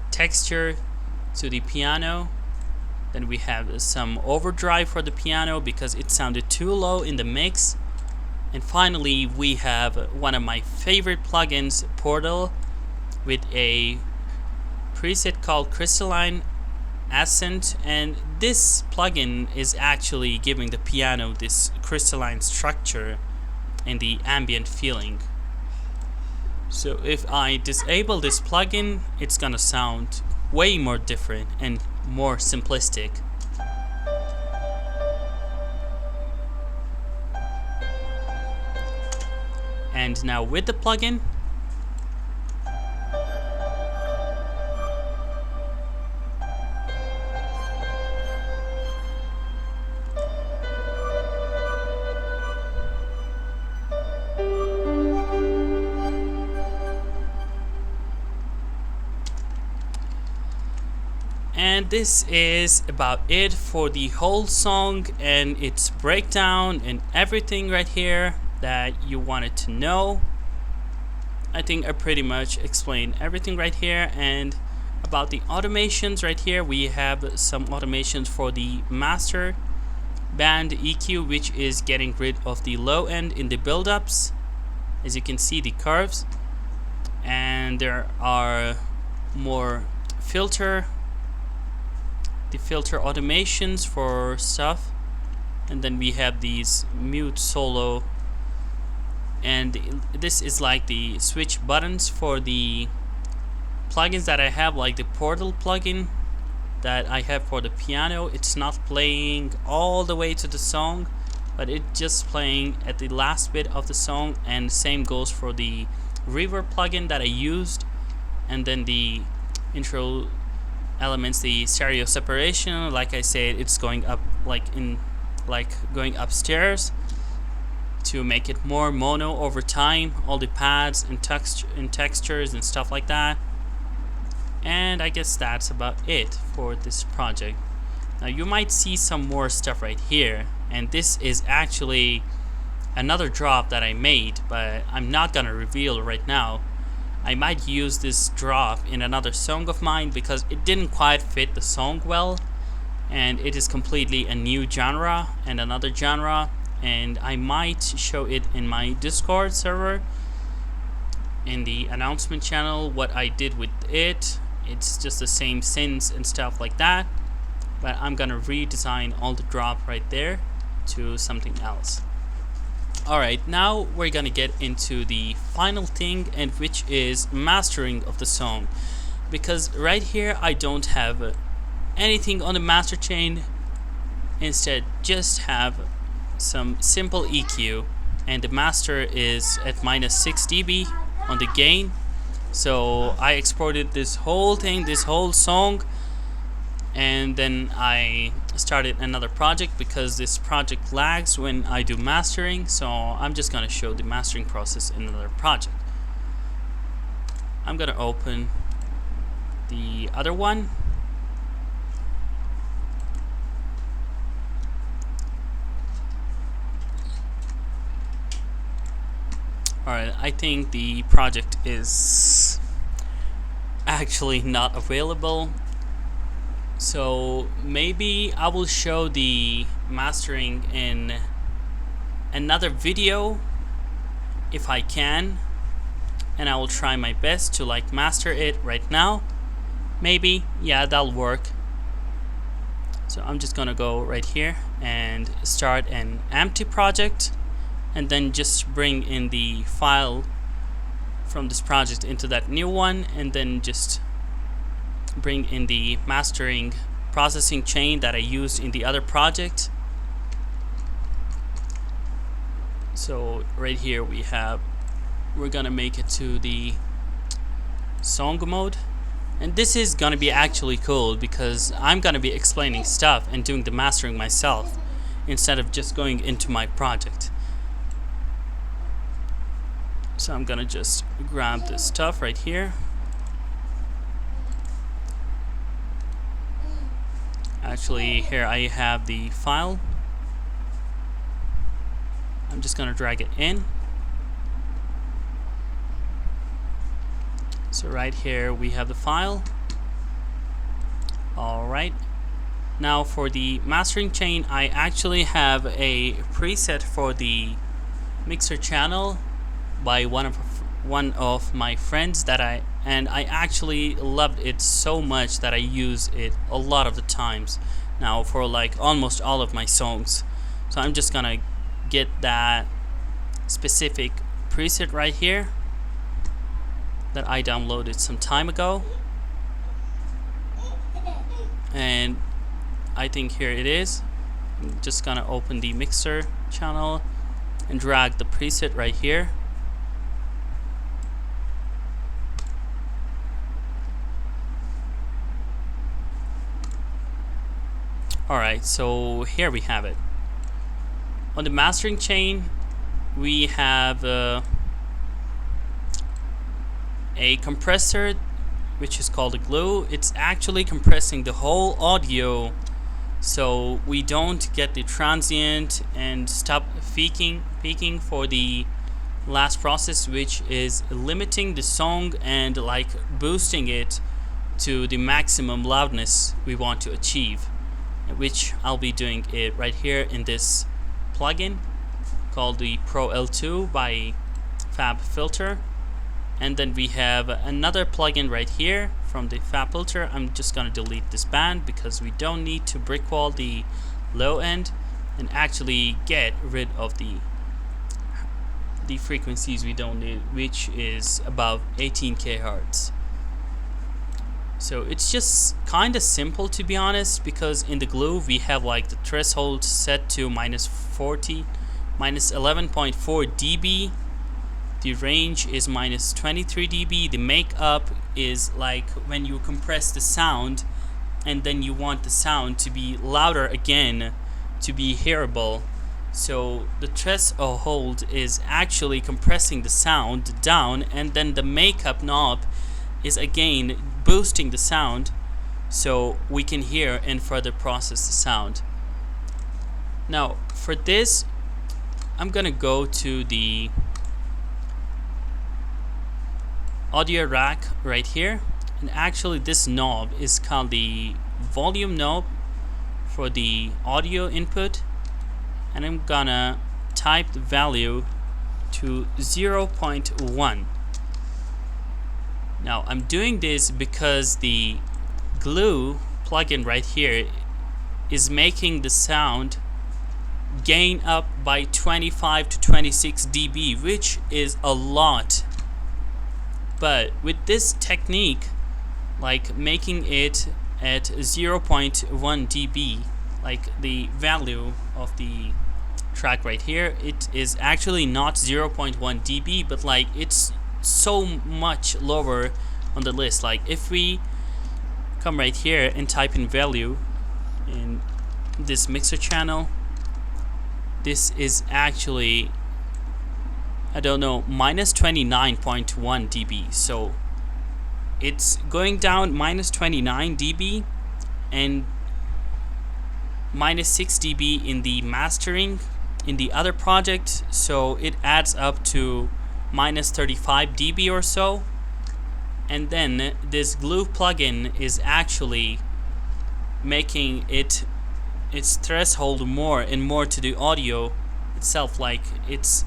texture to the piano. Then we have some overdrive for the piano because it sounded too low in the mix. And finally we have one of my favorite plugins, Portal, with a preset called Crystalline Accent, and this plugin is actually giving the piano this crystalline structure and the ambient feeling. So if I disable this plugin, it's gonna sound way more different and more simplistic. And now with the plugin, and this is about it for the whole song and its breakdown and everything right here that you wanted to know. I think I pretty much explained everything right here. And about the automations right here, we have some automations for the master band EQ, which is getting rid of the low end in the build-ups, as you can see the curves. And there are more filter automations for stuff, and then we have these mute solo, and this is like the switch buttons for the plugins that I have, like the Portal plugin that I have for the piano. It's not playing all the way to the song, but it's just playing at the last bit of the song, and same goes for the Reverb plugin that I used. And then the intro elements, the stereo separation, like I said, it's going up going upstairs to make it more mono over time, all the pads and textures and stuff like that. And I guess that's about it for this project. Now you might see some more stuff right here, and this is actually another drop that I made, but I'm not gonna reveal right now. I might use this drop in another song of mine because it didn't quite fit the song well, and it is completely a new genre and another genre, and I might show it in my Discord server in the announcement channel, what I did with it, it's just the same synths and stuff like that, but I'm gonna redesign all the drop right there to something else. Alright, now we're gonna get into the final thing, and which is mastering of the song, because right here I don't have anything on the master chain. Instead, just have some simple EQ, and the master is at -6 dB on the gain. So I exported this whole thing, this whole song, and then I started another project because this project lags when I do mastering. So I'm just gonna show the mastering process in another project. I'm gonna open the other one. Alright, I think the project is actually not available, so maybe I will show the mastering in another video if I can, and I will try my best to like master it right now. Maybe, yeah, that'll work. So I'm just gonna go right here and start an empty project, and then just bring in the file from this project into that new one, and then just bring in the mastering processing chain that I used in the other project. So right here we're gonna make it to the song mode, and this is gonna be actually cool because I'm gonna be explaining stuff and doing the mastering myself instead of just going into my project. So I'm gonna just grab this stuff right here. Actually, here I have the file. I'm just gonna drag it in. So right here we have the file. Alright. Now for the mastering chain, I actually have a preset for the mixer channel by one of my friends that I actually loved it so much that I use it a lot of the times now for like almost all of my songs. So I'm just gonna get that specific preset right here that I downloaded some time ago, and I think here it is. I'm just gonna open the mixer channel and drag the preset right here. Alright, so here we have it. On the mastering chain, we have a compressor which is called a glue. It's actually compressing the whole audio, so we don't get the transient and stop peaking for the last process, which is limiting the song and like boosting it to the maximum loudness we want to achieve, which I'll be doing it right here in this plugin called the Pro L2 by Fab Filter. And then we have another plugin right here from the Fab Filter. I'm just gonna delete this band because we don't need to brick wall the low end and actually get rid of the frequencies we don't need, which is above 18 kHz. So it's just kind of simple, to be honest, because in the glue we have like the threshold set to -11.4 dB. The range is -23 dB. The makeup is like when you compress the sound and then you want the sound to be louder again to be hearable. So the threshold is actually compressing the sound down, and then the makeup knob is again boosting the sound so we can hear and further process the sound. Now for this, I'm gonna go to the audio rack right here, and actually this knob is called the volume knob for the audio input, and I'm gonna type the value to 0.1. Now I'm doing this because the glue plugin right here is making the sound gain up by 25 to 26 dB, which is a lot. But with this technique, like making it at 0.1 dB, like the value of the track right here, it is actually not 0.1 dB, but like it's so much lower on the list. Like if we come right here and type in value in this mixer channel, this is actually, I don't know, minus 29.1 dB. So it's going down minus 29 dB and minus 6 dB in the mastering in the other project, so it adds up to minus 35 dB or so. And then this glue plugin is actually making its threshold more and more to the audio itself, like it's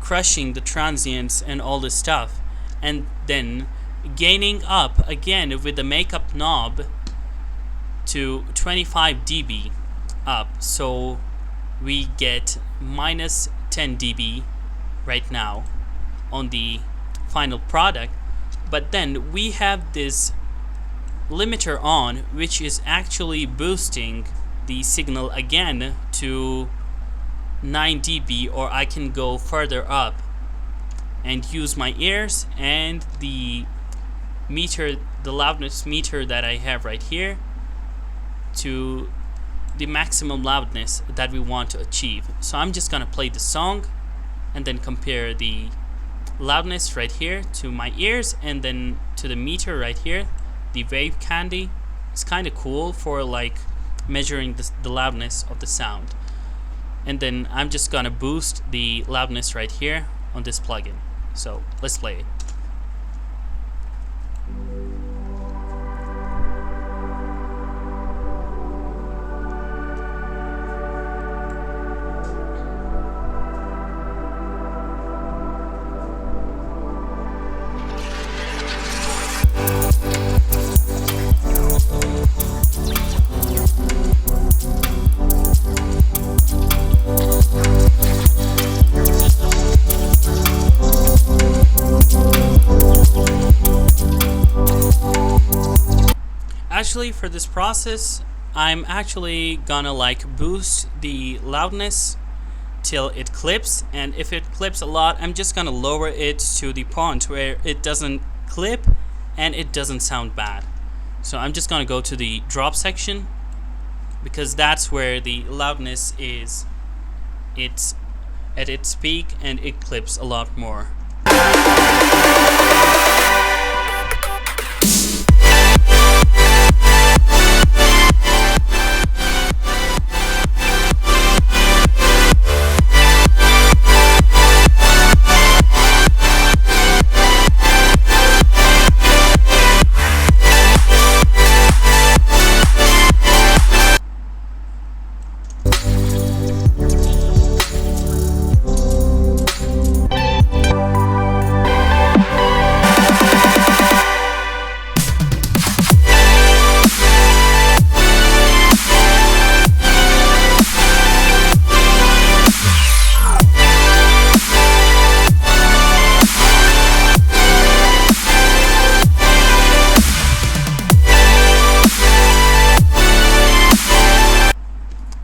crushing the transients and all this stuff, and then gaining up again with the makeup knob to 25 dB up, so we get minus 10 dB right now on the final product. But then we have this limiter on, which is actually boosting the signal again to 9 dB, or I can go further up and use my ears and the meter, the loudness meter that I have right here, to the maximum loudness that we want to achieve. So I'm just gonna play the song and then compare the loudness right here to my ears and then to the meter right here, the wave candy. It's kind of cool for like measuring the loudness of the sound. And then I'm just gonna boost the loudness right here on this plugin. So let's play it. Actually, for this process, I'm actually gonna like boost the loudness till it clips, and if it clips a lot, I'm just gonna lower it to the point where it doesn't clip and it doesn't sound bad. So I'm just gonna go to the drop section, because that's where the loudness is, it's at its peak and it clips a lot more.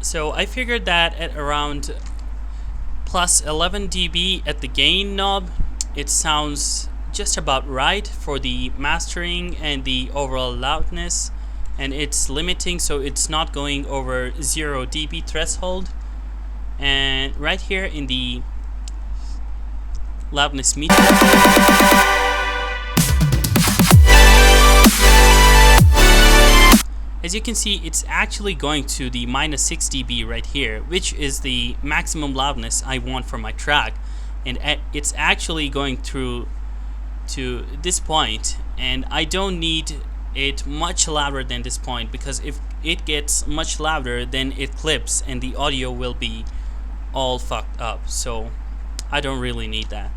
So I figured that at around plus 11 dB at the gain knob, it sounds just about right for the mastering and the overall loudness, and it's limiting, so it's not going over 0 dB threshold. And right here in the loudness meter, as you can see, it's actually going to the minus 6 dB right here, which is the maximum loudness I want for my track. And it's actually going through to this point, and I don't need it much louder than this point, because if it gets much louder, then it clips and the audio will be all fucked up. So I don't really need that.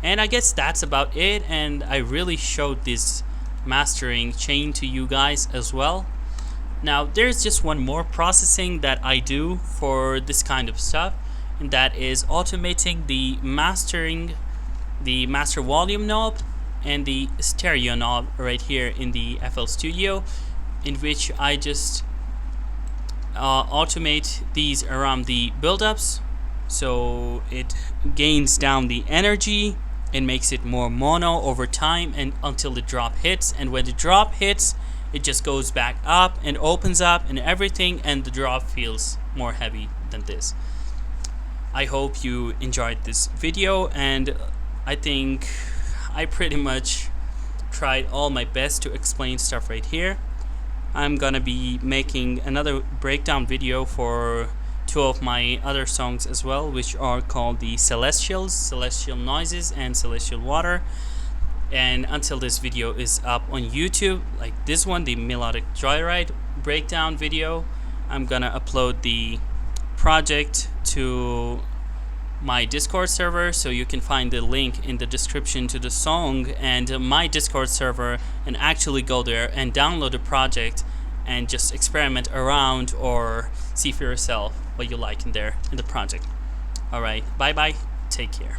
And I guess that's about it, and I really showed this mastering chain to you guys as well. Now there's just one more processing that I do for this kind of stuff, and that is automating the mastering, the master volume knob and the stereo knob right here in the FL Studio, in which I just automate these around the build-ups, so it gains down the energy and makes it more mono over time and until the drop hits, and when the drop hits it just goes back up and opens up and everything, and the drop feels more heavy than this. I hope you enjoyed this video, and I think I pretty much tried all my best to explain stuff right here. I'm gonna be making another breakdown video for two of my other songs as well, which are called the Celestials, Celestial Noises and Celestial Water. And until this video is up on YouTube, like this one, the Melodic Joyride breakdown video, I'm gonna upload the project to my Discord server, so you can find the link in the description to the song and my Discord server, and actually go there and download the project and just experiment around or see for yourself what you like in there in the project. Alright, bye bye, take care.